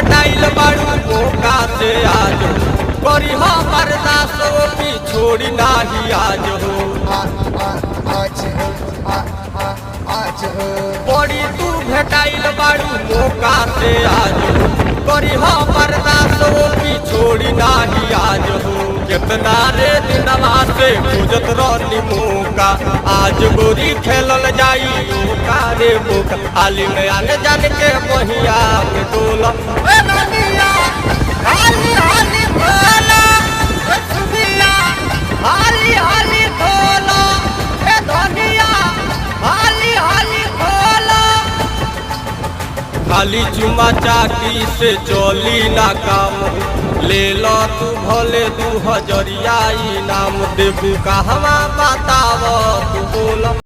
भेटाइल बाड़ू मौका से आज करी बर्दाश्त भी छोड़ी नाही आज हो बड़ी तू भेटाइल बाड़ू मौका से आज करी बर्दाश्त भी छोड़ी नाही आज हो कितना रे दिनवा से खोजत रहनी मौका आज गोरी खेलल जाई ओका रे मौका हाली में आने जान के बहिया में डोला हाली हाली भोला सुनिया हाली हाली भोला ए धनिया हाली हाली भोला खाली चुमा चाटी से चली ना काम ले लो तू भले 2000 इनाम देबू कहवा बताव तू बोल।